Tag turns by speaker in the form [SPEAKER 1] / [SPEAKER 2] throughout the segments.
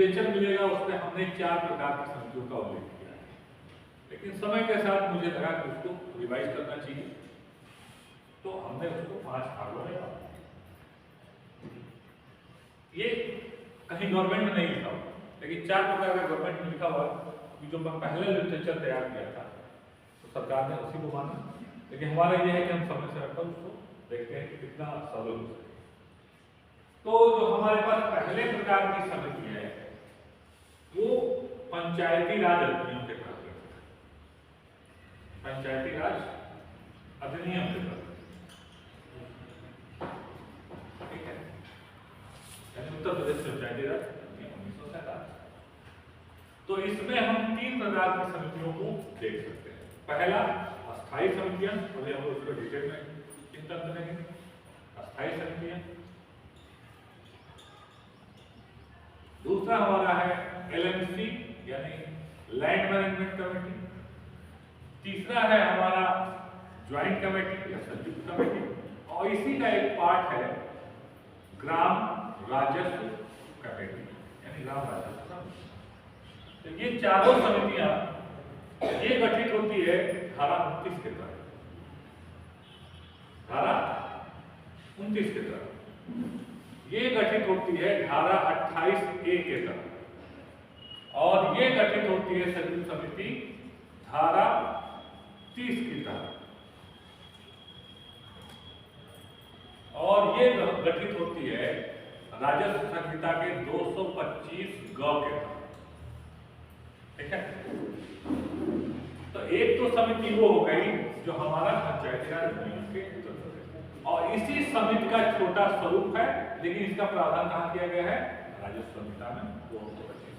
[SPEAKER 1] Literature मिलेगा उसमें हमने 4 प्रकार की समितियों का उल्लेख किया है, लेकिन समय के साथ मुझे लगा कि उसको रिवाइज करना चाहिए, तो हमने उसको 5 भागों में बांटा। ये कहीं गवर्नमेंट ने नहीं लिखा हुआ, लेकिन 4 प्रकार का गवर्नमेंट ने लिखा हुआ कि जो पहले लिटरेचर तैयार किया था तो सरकार ने उसी को माना, लेकिन हमारा ये है कि हम समय से हटकर उसको देखते हैं कि कितना सरल हो सके। तो जो हमारे पास पहले प्रकार की समिति है वो पंचायती राज अधिनियम के तहत है, पंचायती राज अधिनियम के तहत, ठीक है, यानी उत्तर प्रदेश पंचायती राज अधिनियम 1947। तो इसमें हम 3 प्रकार की समितियों को देख सकते हैं। पहला अस्थायी समितियां, अभी हम उसको डिटेल में चिंतन करेंगे। अस्थायी समितियां, दूसरा हमारा है LMC यानी लैंड मैनेजमेंट कमेटी, तीसरा है हमारा ज्वाइंट कमेटी या संयुक्त कमेटी, और इसी का एक पार्ट है ग्राम राजस्व कमेटी यानी ग्राम राजस्व कमेटी। तो ये चारों समितियां ये गठित होती है धारा 29 के तहत, धारा 29 के तहत ये गठित होती है धारा 28A के तहत, और ये गठित होती है संयुक्त समिति धारा 30 की तहत, और ये गठित होती है राजस्व संहिता के 225 के तहत, ठीक है। तो एक तो समिति वो हो गई जो हमारा पंचायती राज अधिनियम के अंतर्गत है, और इसी समिति का छोटा स्वरूप है, लेकिन इसका प्रावधान कहां किया गया है? राजस्व संहिता में 225।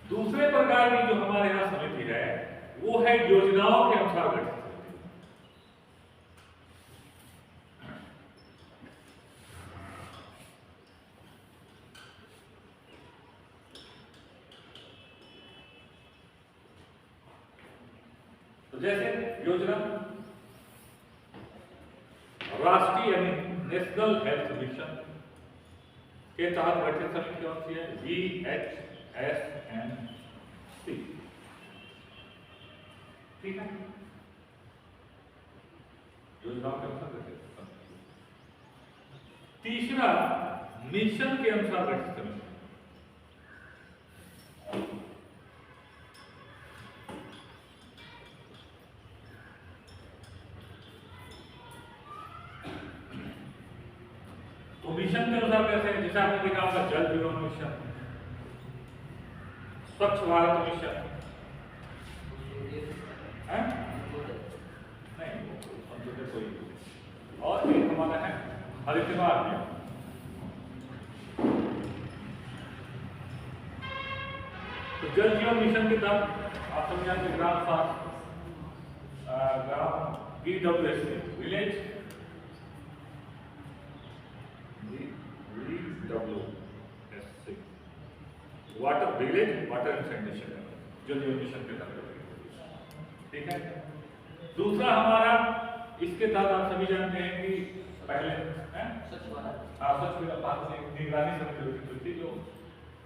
[SPEAKER 1] दूसरे प्रकार की जो हमारे यहाँ समिति है वो है योजनाओं के अनुसार गठित समिति। तो जैसे योजना राष्ट्रीय यानी नेशनल हेल्थ मिशन के तहत गठित समिति कौन सी है? VHSNC, ठीक है, योजनाओं के अनुसार गठित समिति। तीसरा मिशन के अनुसार गठित समिति, मिशन के अनुसार कैसे? जैसे आपने देखा होगा जल जीवन मिशन, स्वच्छ भारत मिशन, नहीं अंत्योदय कोई, और एक हमारा है हरितवार अभियान। तो जल जीवन मिशन के तहत आप समझाते ग्राम VWSC village water village water and sanitation जल जीवन मिशन के तहत, ठीक है। दूसरा हमारा इसके तहत आप सभी जानते हैं कि पहले स्वच्छ भारत निगरानी समिति होती थी जो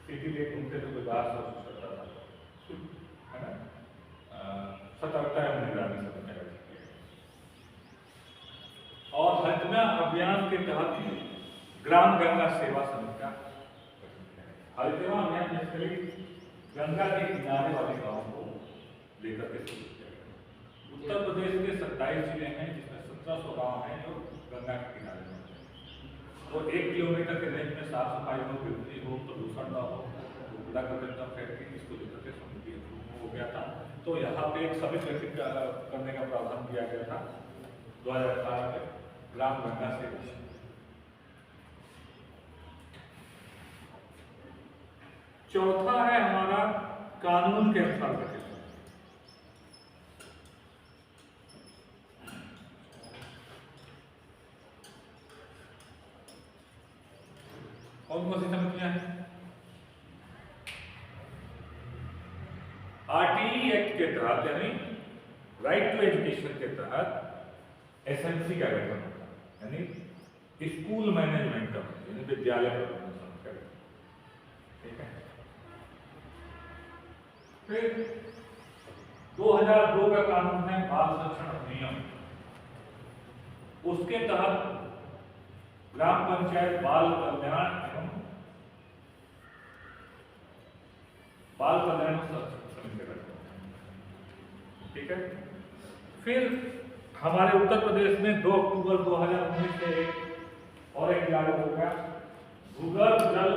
[SPEAKER 1] सिटी लेक उनसे तो कोई बाहर सोच सकता था, है ना, सतर्कता एवं निगरानी समिति, और हरितवार अभियान के तहत ग्राम गंगा सेवा समिति का हरितवार अभियान बेसिकली गंगा के किनारे वाले गांवों को लेकर के शुरू किया गया। उत्तर प्रदेश के 27 जिले हैं जिसमें 1700 गांव हैं जो गंगा के किनारे में, तो 1 किलोमीटर के रेंज में साफ सफाई हो, गिरती हो, प्रदूषण न हो, कूड़ा करकट फैक्ट्री, इसको लेकर के समिति हो गया था। तो यहाँ पे एक समिति गठित करने का प्रावधान किया गया था 2018 में ग्राम गंगा सेवा। चौथा है हमारा कानून के अनुसार गठित, कौन कौन सी समितियां हैं? RTE एक्ट के तहत यानी राइट टू एजुकेशन के तहत SMC का गठन होता है, यानी स्कूल मैनेजमेंट कमेटी यानी विद्यालय प्रबंधन समिति का गठन। फिर 2002 का कानून है बाल संरक्षण अधिनियम, उसके तहत ग्राम पंचायत बाल कल्याण एवं बाल कल्याण समिति गठन, ठीक है। फिर हमारे उत्तर प्रदेश में 2 अक्टूबर 2019 से और एक लागू हो गया भूगर्भ जल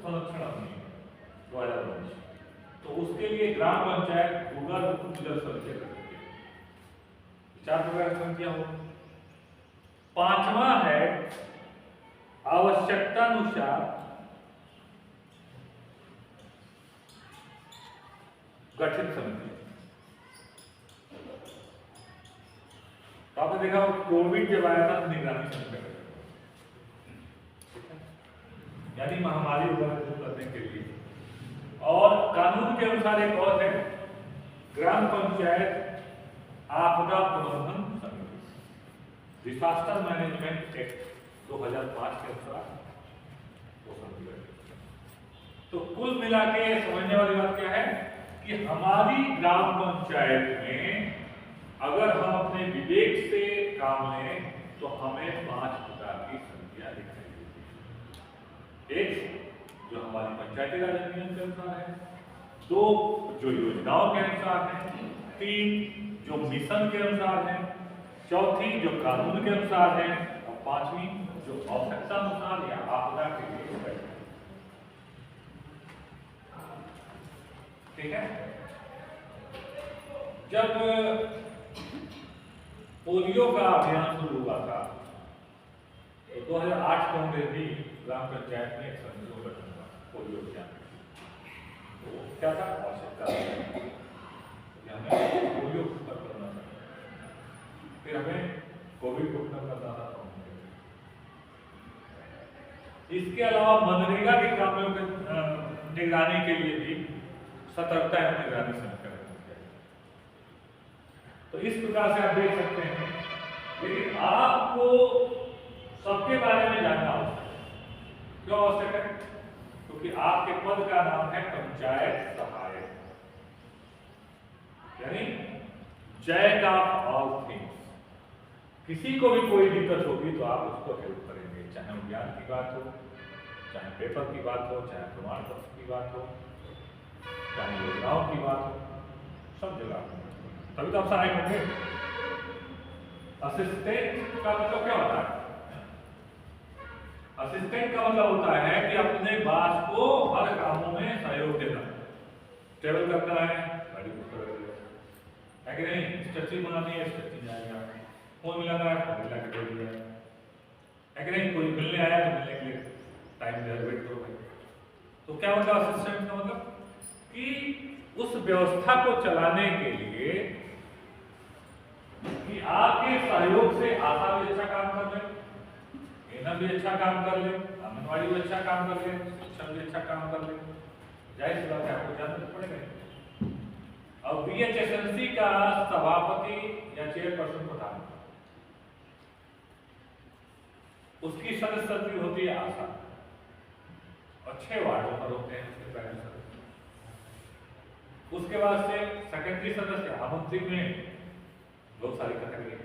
[SPEAKER 1] संरक्षण अधिनियम 2019। तो उसके लिए ग्राम पंचायत भूगर्भ जल संरक्षण करती है। 4 प्रकार की समितियां होंगी। 5वां है आवश्यकतानुसार गठित समिति। तो आपने देखा कोविड जब आया था तो निगरानी समिति, यानी महामारी को दूर करने के लिए। और कानून के अनुसार एक और है ग्राम पंचायत आपदा प्रबंधन समिति, डिजास्टर मैनेजमेंट एक्ट 2005 के अनुसार वो समिति। तो कुल मिला के समझने वाली बात क्या है कि हमारी ग्राम पंचायत में अगर हम अपने विवेक से काम लें तो हमें 5 प्रकार की समितियां दिखाई देती हैं। एक जो हमारी पंचायती राज अधिनियम के अनुसार है, 2 जो योजनाओं के अनुसार है, 3 जो मिशन के अनुसार है, 4 जो कानून के अनुसार है, और 5वीं जो आवश्यकता अनुसार या आपदा के लिए है। ठीक है। जब पोलियो का अभियान शुरू हुआ था तो 2008 में भी ग्राम पंचायत में एक समिति का गठन हुआ पोलियो अभियान। तो क्या था आवश्यकता कि हमें पोलियो को खत्म करना था, फिर हमें कोविड को खत्म करना था। इसके अलावा मनरेगा के कामों के निगरानी के लिए भी सतर्कता एवं निगरानी समिति गठन किया। तो इस प्रकार से आप देख सकते हैं। लेकिन आपको सबके बारे में जानना आवश्यक है। क्यों आवश्यक है? क्योंकि आपके पद का नाम है पंचायत सहायक, यानी जैक ऑफ ऑल थिंग्स। किसी को भी कोई दिक्कत होगी तो आप उसको हेल्प करेंगे, चाहे ज्ञान की बात हो, चाहे पेपर की बात हो, चाहे प्रमाण पत्र की बात हो, चाहे योजनाओं की बात हो, सब जगह। तभी तो आप सहायक होंगे। असिस्टेंट का मतलब क्या होता है? असिस्टेंट का मतलब होता है कि अपने बॉस को हर कामों में सहयोग देना। ट्रेवल करना है, गाड़ी बुक कर देगा, है कि नहीं? स्ट्रक्चर बनानी है, स्ट्रक्चर जाएगा। फोन मिलाना है, फोन मिला के दे दिया, है कि नहीं? कोई मिलने आया तो मिलने के लिए टाइम दे, वेट करो भाई। तो क्या होता है असिस्टेंट का मतलब? कि उस व्यवस्था को चलाने के लिए कि आपके सहयोग से आशा भी अच्छा काम कर ले, एनएम भी अच्छा काम कर ले, आंगनबाड़ी भी अच्छा काम कर ले, शिक्षक भी अच्छा काम कर ले। जाहिर सी बात है आपको जानना पड़ेगा। अब बीएचएसएनसी का सभापति या चेयरपर्सन प्रधान, उसकी सदस्य होती है आशा, और 6 वार्डों पर होते हैं उसके पहले सदस्य। उसके बाद से सेकेंडरी सदस्य आमंत्रित में बहुत सारी कैटेगरी है।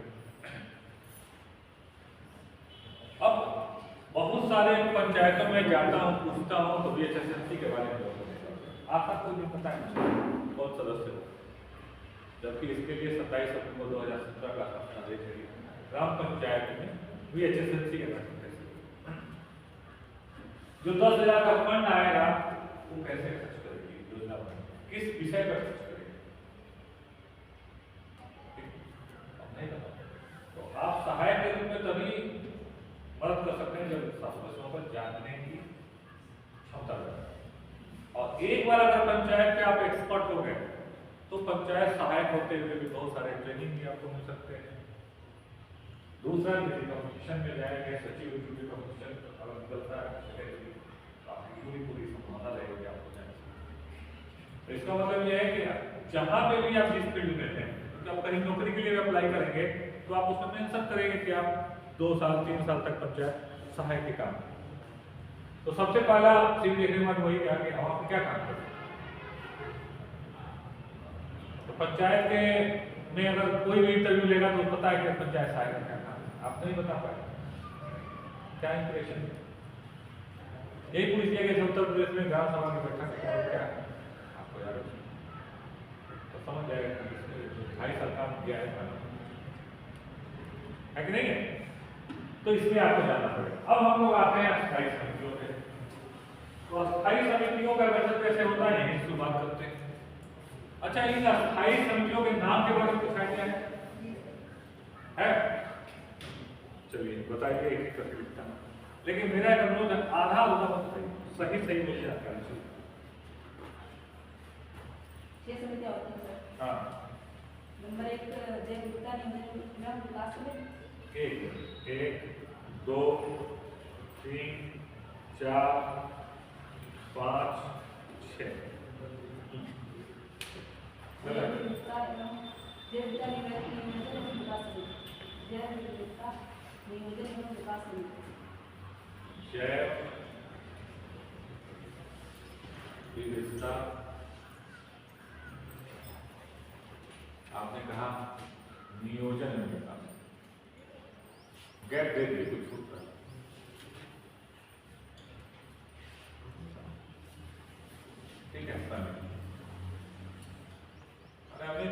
[SPEAKER 1] अब बहुत सारे पंचायतों में जाता हूँ, पूछता हूँ तो बीएचएसएनसी के बारे में आप सबको नहीं पता है कौन सदस्य हो, जबकि इसके लिए 27 अक्टूबर 2017 का आदेश है ग्राम पंचायत में बीएचएसएनसी के गठन कैसे। जो 10,000 का फंड आएगा वो कैसे खर्च करेगी योजना पर, किस विषय पर खर्च करेगी, नहीं पता। तो आप सहायक के रूप में तभी मदद कर सकते हैं जब सदस्यों पर जानने की क्षमता है। और एक बार अगर पंचायत के आप एक्सपर्ट हो गए तो पंचायत सहायक होते हुए भी बहुत सारे ट्रेनिंग भी आपको मिल सकते हैं। दूसरा किसी कंपटीशन में जाएंगे, सचिव कंपटीशन अगर निकलता है आपकी पूरी संभावना रहेगी आपको जाने। तो इसका मतलब यह है कि जहां पे भी आप जिस फील्ड में हैं, तो आप कहीं नौकरी के लिए अप्लाई करेंगे तो आप उसमें मेंशन करेंगे कि आप 2 साल 3 साल तक पंचायत सहायक के काम। तो सबसे पहला चीज देखने के बाद वही क्या कि हम क्या काम करते हैं। पंचायत के में अगर कोई भी इंटरव्यू लेगा तो पता है कि पंचायत सहायक का क्या काम है, आप नहीं बता पाए क्या इंप्रेशन। यही पूछ लिया कि उत्तर प्रदेश में ग्राम सभा की बैठक क्या है आपको याद तो समझ जाएगा कि 2.5 साल काम किया है कि नहीं है। तो इसमें आपको जानना पड़ेगा। अब हम लोग आते हैं अस्थायी समितियों पे। तो अस्थायी समितियों का गठन कैसे होता है यही शुरुआत करते हैं। अच्छा, इन अस्थायी समितियों के नाम के बारे में कुछ आइडिया है? चलिए बताइए एक एक करके लिखता हूं, लेकिन मेरा एक अनुरोध है आधा आधा सही सही मुझे जानकारी चाहिए।
[SPEAKER 2] 6 समितियां होती हैं सर।
[SPEAKER 1] हाँ,
[SPEAKER 2] नंबर 1 जय गुप्ता नियोजन विकास समिति।
[SPEAKER 1] 1 2 3 4 5 6
[SPEAKER 2] जय गुप्ता नियोजन विकास समिति। जय गुप्ता नियोजन विकास समिति।
[SPEAKER 1] जय विविधता, आपने कहा नियोजन में विकास, गैप दे दिए कुछ छूट रहा। ठीक है, अरे हमने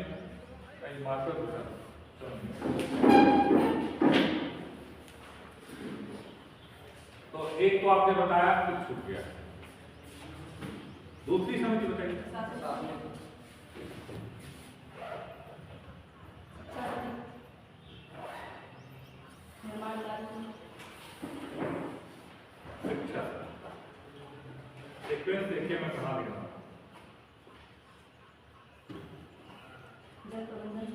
[SPEAKER 1] मार्कर दूसरा तो एक तो आपने बताया कुछ छूट गया, दूसरी समिति बताइए। शिक्षा सीक्वेंस देखिए मैं कहाँ लिखा हूँ।
[SPEAKER 2] जल प्रबंधन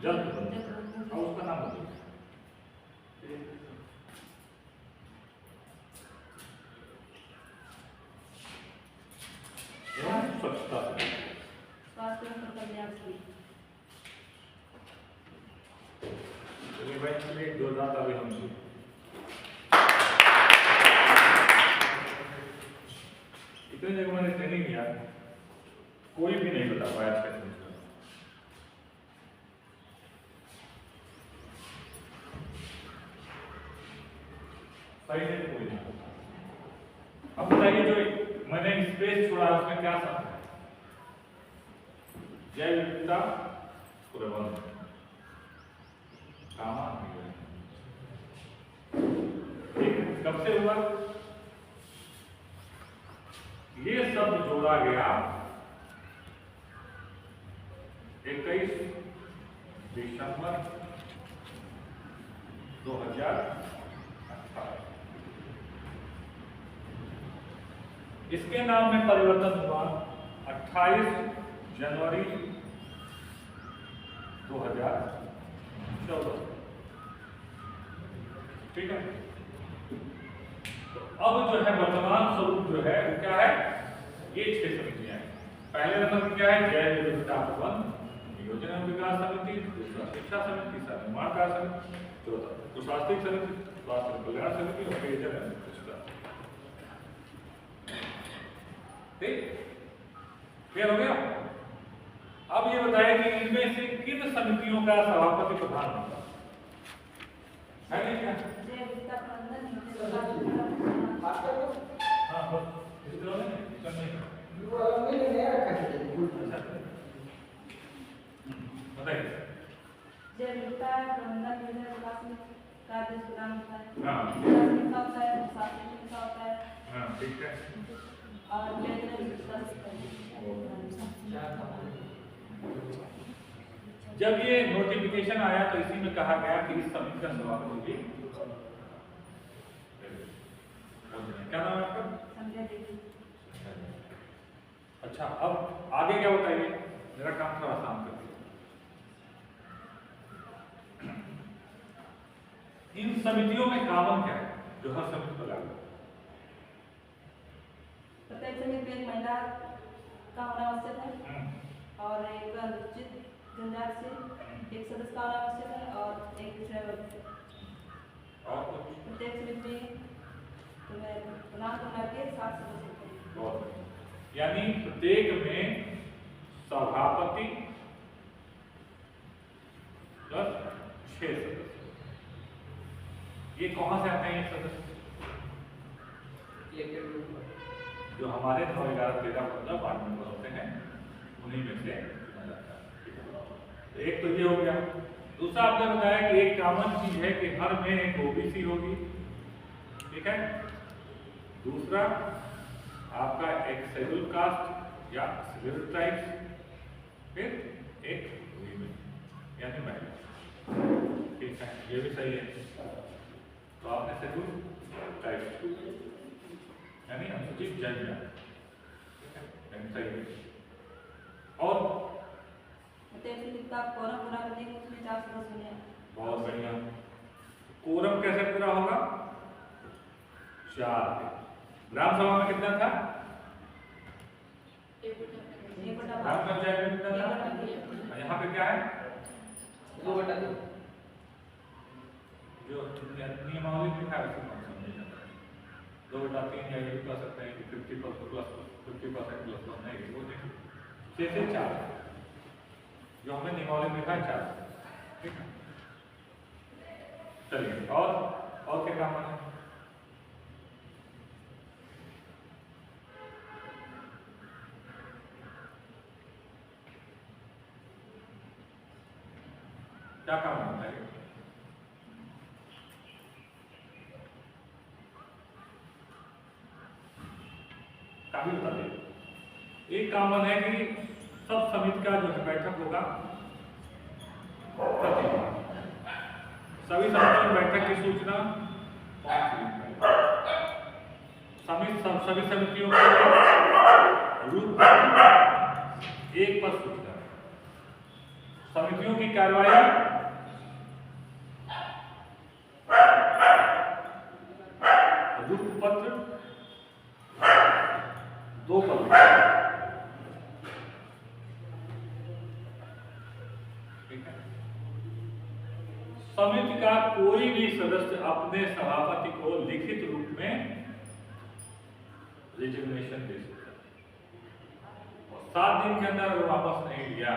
[SPEAKER 1] जल प्रबंधन और उसका नाम बताइए। स्वच्छता
[SPEAKER 2] स्वास्थ्य एवं कल्याण श्री।
[SPEAKER 1] चलिए भाई, चलिए एक जोरदार ताली हमसे। इतने जगह मैंने ट्रेनिंग किया, कोई भी नहीं बता पाया कैसे सही है कोई नहीं। अब बताइए जो मैंने स्पेस छोड़ा उसमें क्या था? जय विविधता प्रबंधन कब से हुआ? ये शब्द जोड़ा गया 21 दिसंबर 2018। इसके नाम में परिवर्तन हुआ 28 जनवरी 2014। ठीक है, तो अब जो है वर्तमान स्वरूप जो है वो क्या है? ये 6 समितियां हैं। पहले नंबर क्या है? जय विविधता प्रबंधन नियोजन एवं विकास समिति, दूसरा शिक्षा समिति, तीसरा निर्माण कार्य समिति, चौथा प्रशासनिक समिति, स्वास्थ्य कल्याण समिति और पेयजल एवं स्वच्छता। ठीक, क्लियर हो गया? अब ये बताया कि इनमें से किन समितियों का सभापति प्रधान होता है नहीं क्या?
[SPEAKER 2] जय विविधता प्रबंधन
[SPEAKER 1] हाँ, बस इस तरह में करने का बताइए।
[SPEAKER 2] जय विविधता प्रबंधन नियोजन विकास समिति का अध्यक्ष प्रधान होता है।
[SPEAKER 1] हाँ,
[SPEAKER 2] प्रशासनिक का होता है, प्रशासनिक का होता है
[SPEAKER 1] हाँ, ठीक है।
[SPEAKER 2] और पेयजल एवं स्वच्छता।
[SPEAKER 1] जब ये नोटिफिकेशन आया तो इसी में कहा गया कि इस समिति का सभापति भी क्या नाम है आपका?
[SPEAKER 2] संजय देवी।
[SPEAKER 1] अच्छा, अब आगे क्या बताइए, मेरा काम थोड़ा आसान कर दिया। इन समितियों में कामन क्या है जो हर समिति पर लागू?
[SPEAKER 2] प्रत्येक समिति में एक महिला का होना आवश्यक है और एक अनुसूचित जनजाति से एक सदस्य का होना आवश्यक है और एक पिछड़ा वर्ग से।
[SPEAKER 1] और कुछ?
[SPEAKER 2] प्रत्येक समिति में ग्राम गंगा के 7 सदस्य होते हैं।
[SPEAKER 1] बहुत बढ़िया। यानी प्रत्येक में सभापति प्लस 6 सदस्य। ये कहां से आते हैं ये सदस्य? जो हमारे 9, 11, 13, 15 वार्ड मेंबर होते हैं उन्हीं में से चुना जाता है। एक तो ये हो गया। दूसरा आपने बताया कि एक कॉमन चीज है कि हर में एक ओबीसी होगी, ठीक है। दूसरा आपका एक शेड्यूल कास्ट या शेड्यूल ट्राइब्स, फिर एक वीमेन यानी महिला, ठीक है, ये भी सही है। तो आपने शेड्यूल ट्राइब्स यानी अनुसूचित जनजाति, सही है। और
[SPEAKER 2] का कोरम पूरा करने के उसमें 4 सदस्य होने हैं।
[SPEAKER 1] बहुत बढ़िया। कोरम कैसे पूरा होगा? 4। ग्राम सभा में कितना था? ग्राम पंचायत में कितना था? यहाँ पे क्या है?
[SPEAKER 2] 2/2।
[SPEAKER 1] जो नियमावली लिखा है उसको कौन समझेगा? 2/3 या ये कह सकते हैं कि 50% प्लस 50% प्लस नहीं, वो नहीं, 6 से 4 जो हमने नियमावली में लिखा है 4, ठीक है। चलिए और क्या काम है? क्या काम होता है? काफी बता दें। एक काम है कि सब समिति का जो बैठक होगा सभी समितियों बैठक की सूचना सभी समितियों के रूप एक पर सूचना, समितियों की कार्रवाई रूप पत्र 2 पर, समिति का कोई भी सदस्य अपने सभापति को लिखित रूप में रिजिग्नेशन दे सकता है और 7 दिन के अंदर अगर वापस नहीं लिया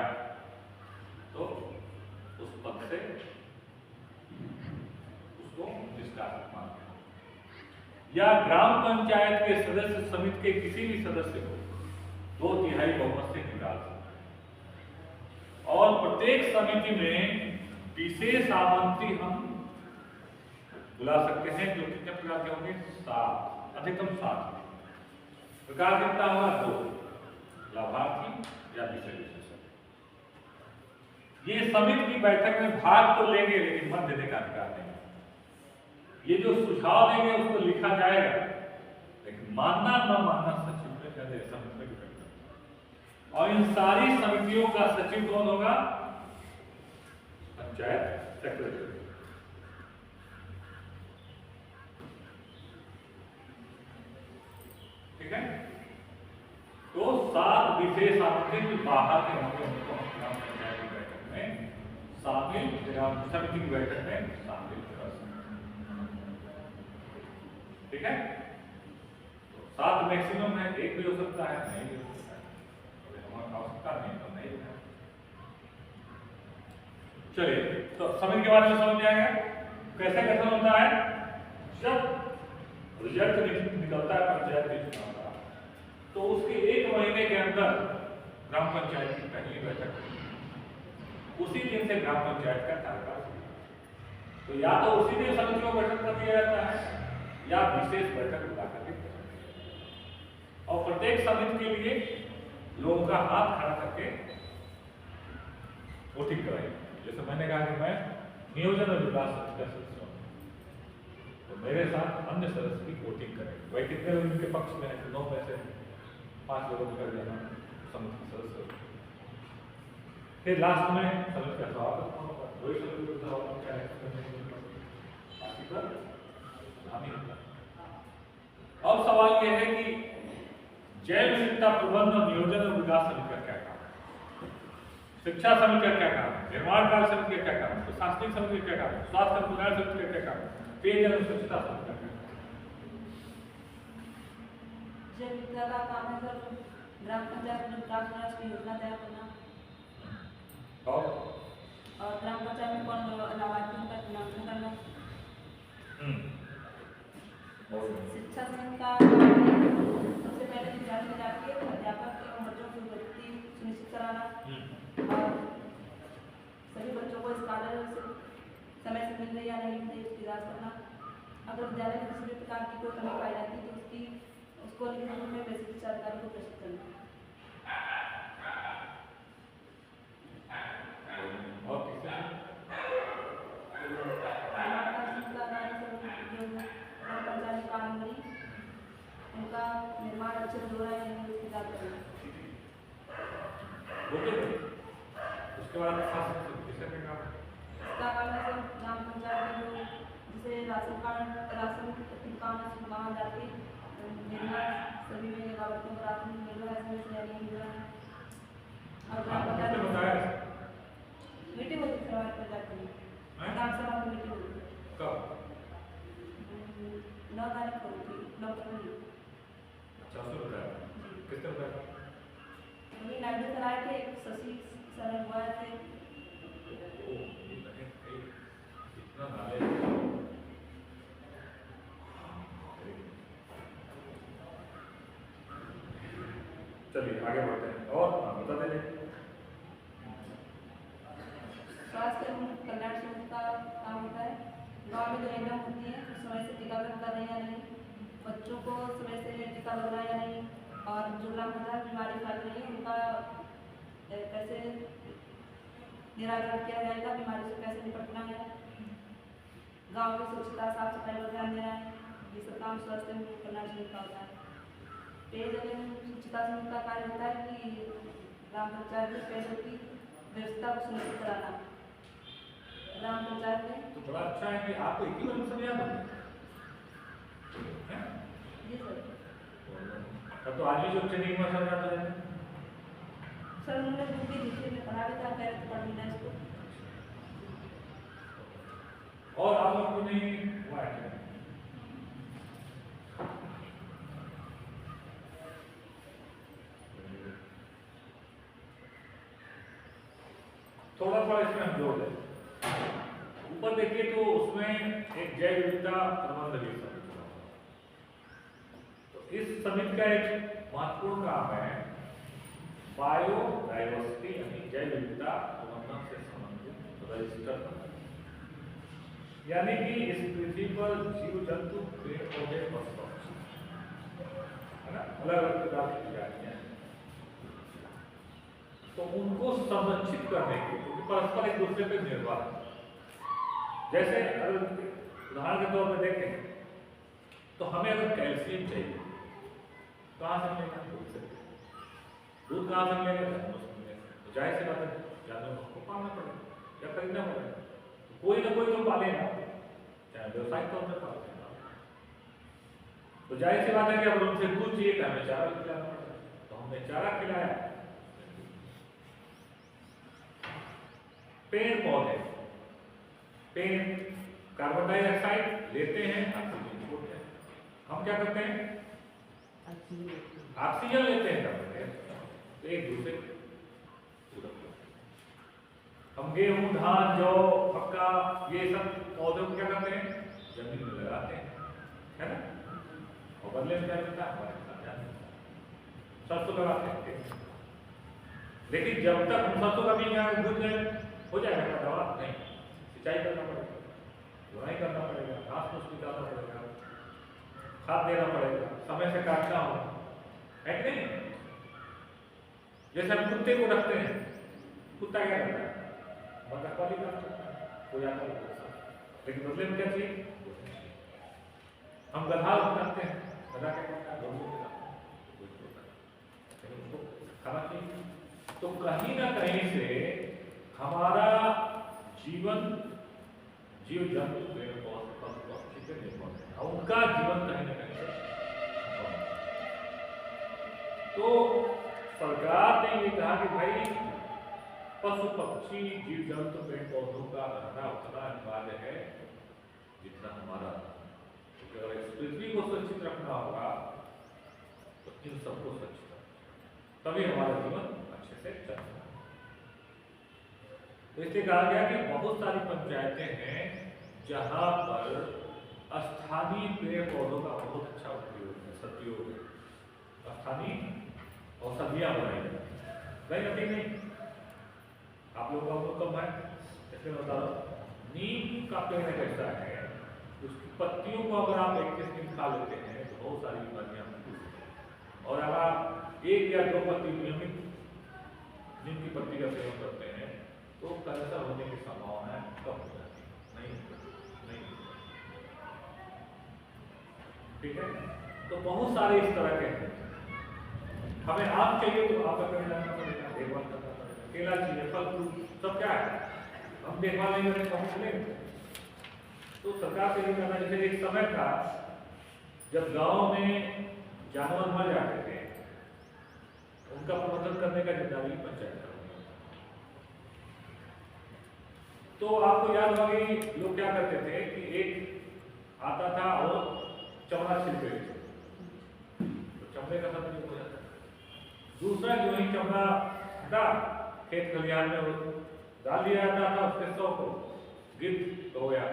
[SPEAKER 1] तो उस पद से उसको डिस्कास्ट मानते हैं। या ग्राम पंचायत के सदस्य समिति के किसी भी सदस्य को 2/3 बहुमत से निकाल सकते हैं और प्रत्येक समिति में विशेष आमंत्री हम बुला सकते हैं जो कितने प्रकार के होंगे? 7, अधिकतम 7 प्रकार। कितना होगा? 2 लाभार्थी या विषय विशेषज्ञ। ये समिति की बैठक में भाग तो लेंगे लेकिन मत देने का अधिकार नहीं। ये जो सुझाव देंगे उसको लिखा जाएगा लेकिन मानना न मानना सचिव में समिति में डिपेंड करता है। और इन सारी समितियों का सचिव कौन होगा? पंचायत सेक्रेटरी। ठीक है। तो 7 विशेष आमंत्रित बाहर के होंगे उनको ग्राम पंचायत की बैठक में शामिल, समिति की बैठक में शामिल कर सकते। ठीक है। तो 7 मैक्सिमम है, 1 भी हो सकता है, नहीं भी हो सकता है, हमारा आवश्यकता नहीं तो नहीं है। चलिए तो समिति के बारे में समझ आएगा कैसे गठन होता है। जब रिजल्ट निकलता है पंचायत के चुनाव का तो उसके 1 महीने के अंदर ग्राम पंचायत की पहली बैठक उसी दिन से ग्राम पंचायत का कार्यकाल, तो या तो उसी दिन समिति को बैठक कर दिया जाता है या विशेष बैठक बुला करके, और प्रत्येक समिति के लिए लोगों का हाथ खड़ा करके वोटिंग कराएंगे। जैसे मैंने कहा कि मैं नियोजन और विकास समिति का सदस्य हूं, तो मेरे साथ अन्य सदस्य की वोटिंग करेंगे। भाई कितने लोग इनके पक्ष में है? 9 में से 5 लोगों को कर देना समिति के सदस्य। फिर लास्ट में समिति का सभापति होगा, वही समिति का सभापति क्या है बाकी पर शामिल होगा। अब सवाल यह है कि जैव विविधता प्रबंधन और नियोजन और विकास समिति का क्या काम है, शिक्षा समिति का क्या काम है, निर्माण कार्य समिति का क्या काम है, प्रशासनिक समिति का क्या काम है, स्वास्थ्य कल्याण समिति का क्या काम है, पेयजल और स्वच्छता समिति का क्या काम है।
[SPEAKER 2] जैव विविधता का काम है सर ग्राम पंचायत में ग्राम विकास की योजना तैयार करना
[SPEAKER 1] और
[SPEAKER 2] ग्राम पंचायत में कौन लाभार्थियों का नामांकन करना।
[SPEAKER 1] और
[SPEAKER 2] शिक्षा संघ का सबसे पहले विद्यालय में जाके अध्यापक एवं बच्चों की वृत्ति सुनिश्चित कराना और सभी बच्चों को स्कॉलरशिप समय से मिल रही या नहीं मिल रही उसकी जांच करना। अगर विद्यालय में किसी भी प्रकार की कोई कमी पाई जाती है तो उसको लिखित रूप में बेसिक शिक्षा अधिकारी को प्रेषित करना।
[SPEAKER 1] और किससे
[SPEAKER 2] उनका निर्माण अच्छे से हो रहा है या नहीं उसकी जांच करना।
[SPEAKER 1] उसके बाद किससे का
[SPEAKER 2] इसका काम है सर ग्राम पंचायत में जो जैसे राशन दुकान है वहाँ जाके निर्माण सभी में लाभार्थियों को राशन मिल रहा है समय से नहीं मिल रहा है। और ग्राम पंचायत मीटिंग होती है समाज पंचायत में ग्राम सभा की मीटिंग होती है।
[SPEAKER 1] कब
[SPEAKER 2] 9 तारीख को होती है 9 फरवरी।
[SPEAKER 1] अच्छा उसमें बताया किस तरह का
[SPEAKER 2] वही नायडू सर आए थे शशि सर हुआ थे।
[SPEAKER 1] इतना नॉलेज चलिए आगे बढ़ते हैं और बता दीजिए।
[SPEAKER 2] स्वास्थ्य एवं कल्याण समूह का काम होता है गाँव में जो एग्जाम होती है समय से टीकाकरण कर रहे हैं या नहीं, बच्चों को समय से टीका लग रहा है या नहीं और जो ग्राम पंचायत बीमारी फैल रही है उनका कैसे निराकरण किया जाएगा, बीमारी से कैसे निपटना है, गाँव की स्वच्छता साफ सफाई पर ध्यान देना है। ये सब काम स्वास्थ्य एवं कल्याण समूह का होता है। पेयजल एवं स्वच्छता समूह का कार्य होता है कि ग्राम पंचायत में पेयजल की व्यवस्था को सुनिश्चित कराना। ग्राम पंचायत में
[SPEAKER 1] तो बड़ा अच्छा है कि आपको एक ही बार सब याद है।
[SPEAKER 2] जी सर।
[SPEAKER 1] तो आज भी जो ट्रेनिंग में सब याद हो जाए
[SPEAKER 2] सर उन्होंने बुक भी लिखी में पढ़ा भी था पहले तो पढ़ लेना इसको।
[SPEAKER 1] और आप लोग को नहीं हुआ है थोड़ा थोड़ा इसमें हम जोड़ दें। ऊपर देखिए तो उसमें एक जैव विविधता प्रबंध भी तो इस समिति का एक महत्वपूर्ण काम है बायोडाइवर्सिटी यानी जैव विविधता प्रबंधन से संबंधित रजिस्टर करना, यानी कि इस पृथ्वी पर जीव जंतु पेड़ पौधे पशु है ना अलग अलग प्रकार की प्रजातियां हैं तो उनको संरक्षित करने के लिए परस्पर एक दूसरे पर निर्भर है। जैसे अगर उदाहरण के तौर पर देखें तो हमें अगर कैल्शियम चाहिए कहाँ से मिलेगा? दूध से। दूध कहाँ से मिलेगा? तो जाहिर सी बात है जानवरों को पालना पड़ेगा या खरीदना पड़ेगा, कोई ना कोई तो पालेगा, चाहे व्यवसायिक तौर पर पालते हैं तो जाहिर सी बात है कि अगर उनसे दूध चाहिए तो हमें चारा खिलाना पड़ेगा, तो हमने चारा खिलाया। पेड़ पौधे पेड़ कार्बन डाइऑक्साइड लेते हैं ऑक्सीजन छोड़ते हैं, हम क्या करते हैं ऑक्सीजन लेते हैं करते हैं तो एक दूसरे हम गेहूं धान जौ मक्का ये सब पौधों को क्या करते हैं जमीन में लगाते हैं है ना और बदले में क्या मिलता है हमारे साथ सरसों लगाते हैं। लेकिन जब तक हम सरसों का बीज यहाँ भूल जाए हो जाएगा क्या दवा नहीं, सिंचाई करना पड़ेगा, बुनाई करना पड़ेगा, घास फूस निकालना पड़ेगा, खाद देना पड़ेगा, समय से काटना होगा है कि नहीं। जैसे हम कुत्ते को रखते हैं, कुत्ता क्या करता है रखवाली करता है हो जाता है, लेकिन बदले में क्या चाहिए हम गधा रखते हैं, गधा क्या करता है उसको खाना चाहिए। तो कहीं ना कहीं से हमारा जीवन जीव जंतु पेड़ पौधे पशु पक्षी पे निर्भर है, उनका जीवन कहीं ना कहीं तो सरकार ने ये कहा कि भाई पशु पक्षी जीव जंतु पेड़ पौधों का रहना उतना अनिवार्य है जितना हमारा, क्योंकि अगर इस पृथ्वी को सुरक्षित रखना होगा तो इन सबको स्वच्छ करें, तभी हमारा जीवन अच्छे से चल रहा है। तो इसलिए कहा गया कि बहुत सारी पंचायतें हैं जहां पर स्थानीय पेड़ पौधों का बहुत अच्छा उपयोग है, सदुपयोग है। स्थानीय औषधियां बनाई जाती नहीं, आप लोगों का अनुभव कम है, इसलिए बता दो। नीम का पेड़ ऐसा है, उसकी पत्तियों को अगर आप 21 दिन खा लेते हैं तो बहुत सारी बीमारियां होती हैं। और अगर आप 1 या 2 पत्ती नियमित नीम की पत्ती का सेवन करते हैं तो कैंसर होने की संभावना कम हो जाती है, नहीं। ठीक है, तो बहुत सारे इस तरह के हैं। हमें आम चाहिए तो आपका पेड़ लगाना पड़ेगा, देखभाल करना पड़ेगा। केला चाहिए, फल फ्रूट सब क्या है, हम देखभाल नहीं करें तो मिलेंगे। तो सरकार से ये कहना, जैसे एक समय था जब गांव में जानवर मर जाते थे, उनका प्रबंधन करने का जिम्मेदारी पंचायत का। तो आपको याद होगा कि लोग क्या करते थे कि एक आता था और चमड़ा छिलके लेते, तो चमड़े का सदुपयोग हो जाता है। दूसरा जो ही चमड़ा हटा खेत खलिहान में डाल दिया जाता था, उसके 100 को गिद्ध हो गया,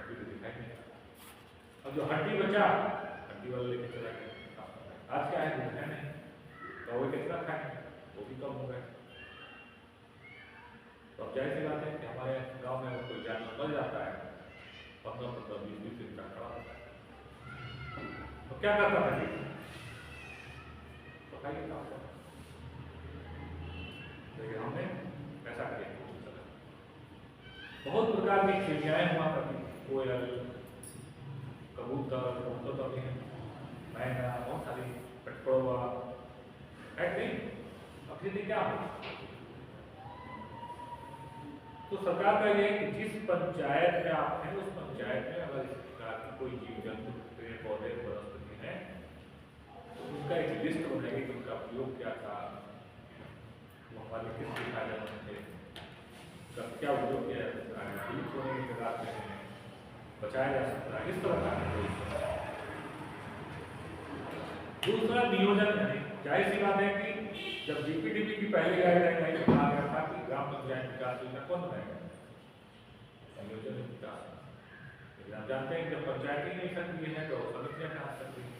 [SPEAKER 1] दिखाई नहीं। अब जो हड्डी बचा, हड्डी वाला लेके चला गया। आज क्या है, दूध है नहीं, कौवे कितना खाएंगे, वो भी कम हो गए। तो अब जाहिर सी बात है कि हमारे गांव में कोई जानवर मर जाता है, 15-15, 20-20 दिन तक खड़ा होता है, तो क्या करता था, तो खाइए काम करता। लेकिन हमने ऐसा किया। बहुत प्रकार की चिड़ियाएं हुआ करती, कोयल, कबूतर, तो भी है, मैना, बहुत सारी पटपड़वा है नहीं। अब स्थिति क्या हो, तो सरकार का ये है कि जिस पंचायत में आप हैं उस पंचायत में अगर इस प्रकार की कोई जीव जंतु, पेड़ पौधे, वनस्पति है तो उसका एक लिस्ट बनाएगी कि उनका उपयोग क्या था, वो हमारे किस फायदे थे, क्या उपयोग किया जा सकता है, विलुप्त होने के कगार में है, बचाया जा सकता है, इस तरह का। दूसरा नियोजन है। जाहिर सी बात है कि जब जीपीडीपी की पहली गाइडलाइन आई तो कहा गया था कि ग्राम पंचायत विकास योजना कौन बनाएगा, नियोजन विकास। लेकिन आप जानते हैं जब पंचायत ही नहीं सक्रिय है तो समितियां कहाँ सकती है,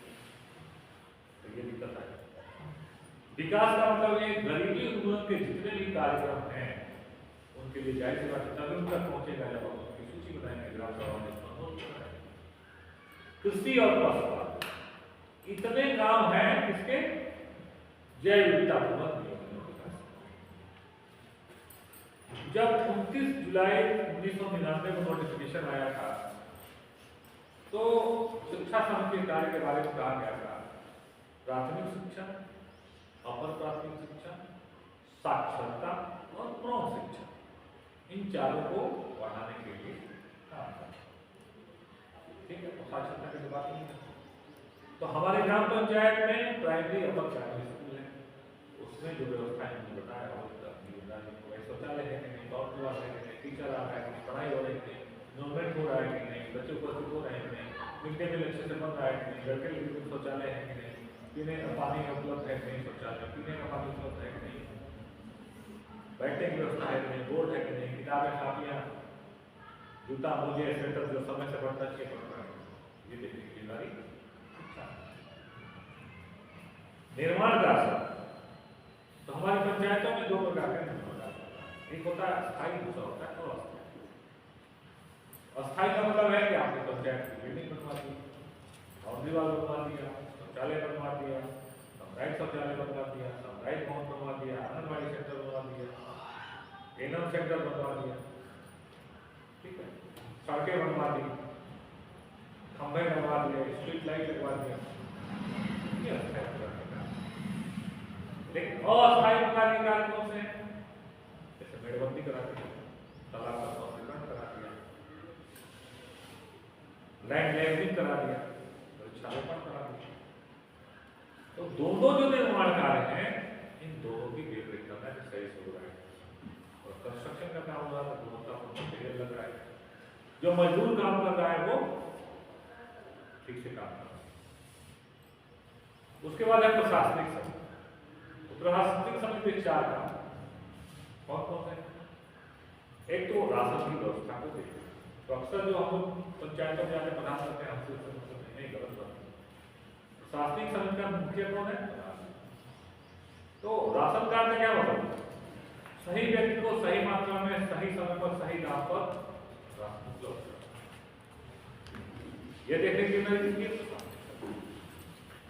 [SPEAKER 1] तो ये दिक्कत है। विकास का मतलब ये गरीबी उन्मूलन के जितने भी कार्यक्रम हैं उनके लिए जाहिर सी बात है तभी उन तक पहुंचेगा जब हम उसकी सूची बनाएंगे, ग्राम सभा में। कृषि और पशुपालन इतने काम हैं किसके, जैव विविधतापूर्वक नियोजन विकास। जब 29 जुलाई 1999 में नोटिफिकेशन आया था तो शिक्षा समिति कार्य के बारे में कहा गया था प्राथमिक शिक्षा, अपर प्राथमिक शिक्षा, साक्षरता और प्रौढ़ शिक्षा, इन चारों को बढ़ाने के लिए काम करना। ठीक है, तो साक्षरता की बात नहीं है। तो हमारे ग्राम पंचायत में प्राइमरी अपर प्राइमरी स्कूल है, उसमें जो व्यवस्था है हमने बताया, शौचालय है कि नहीं, टॉयलेट है कि नहीं, टीचर आ रहा है कि नहीं, पढ़ाई हो रही है कि नहीं, गवर्नमेंट हो रहा है कि नहीं, बच्चे उपस्थित हो रहे हैं कि नहीं, मिड डे मील अच्छे से बन रहा है कि नहीं, घर के लिए शौचालय है कि नहीं, पीने का पानी उपलब्ध है कि नहीं, शौचालय पीने का पानी उपलब्ध है कि नहीं, बैठने की व्यवस्था है कि नहीं, बोर्ड है कि नहीं, किताबें कापियाँ, जूता मोजे स्वेटर जो समय से बढ़ता चाहिए पड़ रहा है, ये देखने की जिम्मेदारी। निर्माण का असर, तो हमारी पंचायतों में 2 प्रकार के निर्माण का असर, एक होता है अस्थायी, दूसरा होता है अस्थायी। अस्थायी का मतलब है कि आपने पंचायत की बिल्डिंग बनवा दी, बाउंड्री वाल बनवा दिया, शौचालय बनवा दिया, सामुदायिक शौचालय बनवा दिया, सामुदायिक भवन बनवा दिया, आंगनबाड़ी सेंटर बनवा दिया, एनएम सेंटर बनवा दिया, ठीक है, सड़कें बनवा दी, खंभे बनवा दिए, स्ट्रीट लाइट लगवा दिया, ये अस्थायी। लेकिन अस्थायी प्रकार के कार्य कौन से हैं, जैसे मेड़बंदी करा दी, तालाब का सौंदर्यीकरण करा दिया, लैंड लेवलिंग करा दिया, वृक्षारोपण करा दिया। तो दोनों जो निर्माण कार्य हैं इन दोनों की देखरेख करना है सही से हो रहा है। और कंस्ट्रक्शन का काम हो रहा है तो गुणवत्तापूर्ण मटेरियल लग रहा है, जो मजदूर काम कर रहा है वो ठीक से काम कर रहा है। उसके बाद है प्रशासनिक समिति। तो प्रशासनिक समिति के 4 काम कौन कौन से? एक तो राशन की व्यवस्था को देखना। तो अक्सर जो हम लोग पंचायतों में जाके प्रधान करते हैं, हमसे उससे मतलब नहीं, गलत बात। प्रशासनिक समिति का मुखिया कौन है? तो राशन कार्ड का क्या मतलब? सही व्यक्ति को सही मात्रा में, सही समय पर, सही दाम पर राशन उपलब्ध, ये देखने की जिम्मेदारी किसकी?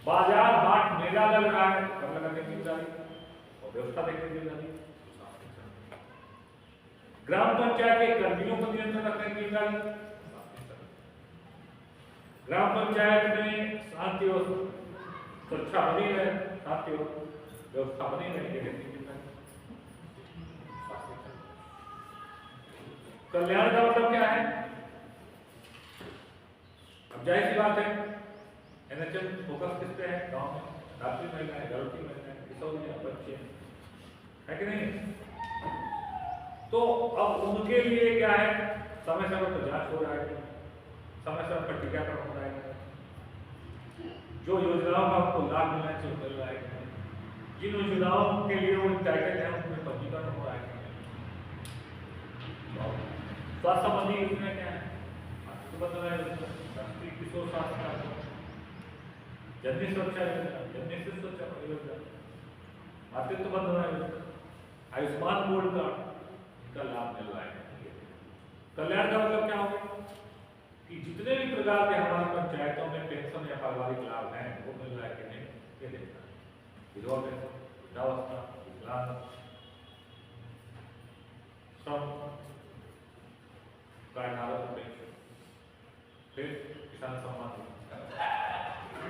[SPEAKER 1] बाजार हाट मेला लग रहा है, कर लगाने की जिम्मेदारी और व्यवस्था देखने की जिम्मेदारी। ग्राम पंचायत के कर्मियों को नियंत्रण रखने की जिम्मेदारी। ग्राम पंचायत में शांति और सुरक्षा बनी रहे, शांति और व्यवस्था बनी रहे, ये देखने की जिम्मेदारी। कल्याण का मतलब क्या है? अब जाहिर सी बात है, एनएचएम फोकस किस पे है? गांव में रात्रि महिलाएं, गर्भवती महिलाएं, किशोरियां, बच्चे, है कि नहीं? तो अब उनके लिए क्या है? समय समय पर जांच हो रहा है, समय समय पर टीकाकरण हो रहा है, जो योजनाओं का आपको लाभ मिलना चाहिए मिल रहा है, जिन योजनाओं के लिए वो टाइटल है उनमें पंजीकरण हो रहा है। स्वास्थ्य संबंधी योजना क्या है? आपको बता रहा है, राष्ट्रीय किशोर स्वास्थ्य कार्यक्रम, जननी सुरक्षा योजना, जननी शिशु सुरक्षा योजना, मातृत्व बंधना योजना, आयुष्मान कार्ड का लाभ मिल रहा है। कल्याण का मतलब क्या होगा? कि जितने भी प्रकार के हमारी पंचायतों में पेंशन या पारिवारिक लाभ हैं वो मिल रहा है कि नहीं, ये देखना। विधवा पेंशन, वृद्धावस्था, विकलांग, श्रम, पेंशन, फिर किसान सम्मान,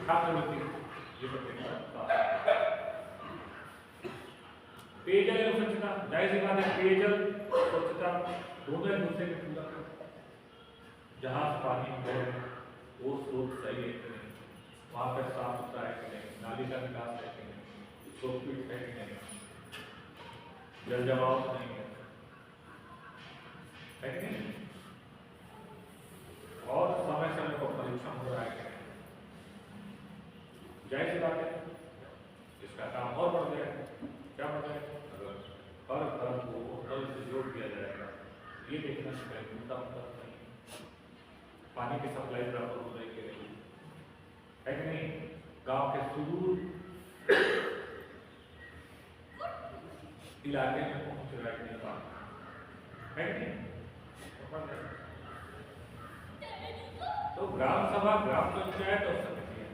[SPEAKER 1] छात्रवृत्ति, ये सब देखना। पेयजल एवं स्वच्छता, जाहिर सी बात है, पेयजल स्वच्छता दोनों एक दूसरे के पूरक है। जहाँ पानी है वो स्रोत सही है कि नहीं, वहाँ पर साफ सुथरा है कि नहीं, नाली का निकास है कि नहीं, सोकपीट है कि नहीं, जल जमाव नहीं है कि नहीं, और समय समय पर परीक्षण हो रहा है कि नहीं। जाहिर सी बात है, इसका काम और बढ़ गया। क्या बढ़ गया? हर घर को नल से जोड़ दिया जाएगा, ये देखना मुद्दा नहीं, पानी की सप्लाई बराबर हो रही है कि नहीं, गांव के सुदूर इलाके में पहुंच रहा है कि नहीं पानी, है कि नहीं? तो ग्राम सभा, ग्राम पंचायत और समिति है।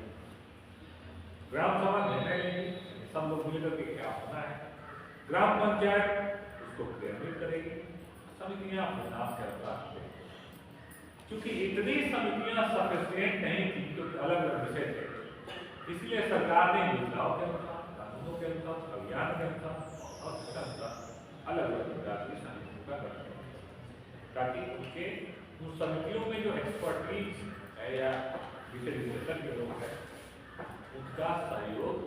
[SPEAKER 1] ग्राम सभा निर्णय लेगी, सब लोग मिलकर के क्या होना है, ग्राम पंचायत उसको क्रियान्वित करेगी, समितियां अपने नाम के अनुसार करेगी। क्योंकि इतनी समितियां सफिशिएंट नहीं थी, क्योंकि अलग अलग विषय थे, इसलिए सरकार ने योजनाओं के अनुसार, कानूनों के अनुसार, अभियान के अनुसार और उसके अनुसार अलग अलग प्रकार की समितियों का गठन किया, ताकि उनके उन समितियों में जो एक्सपर्टीज है या विषय विशेषज्ञ लोग हैं उनका सहयोग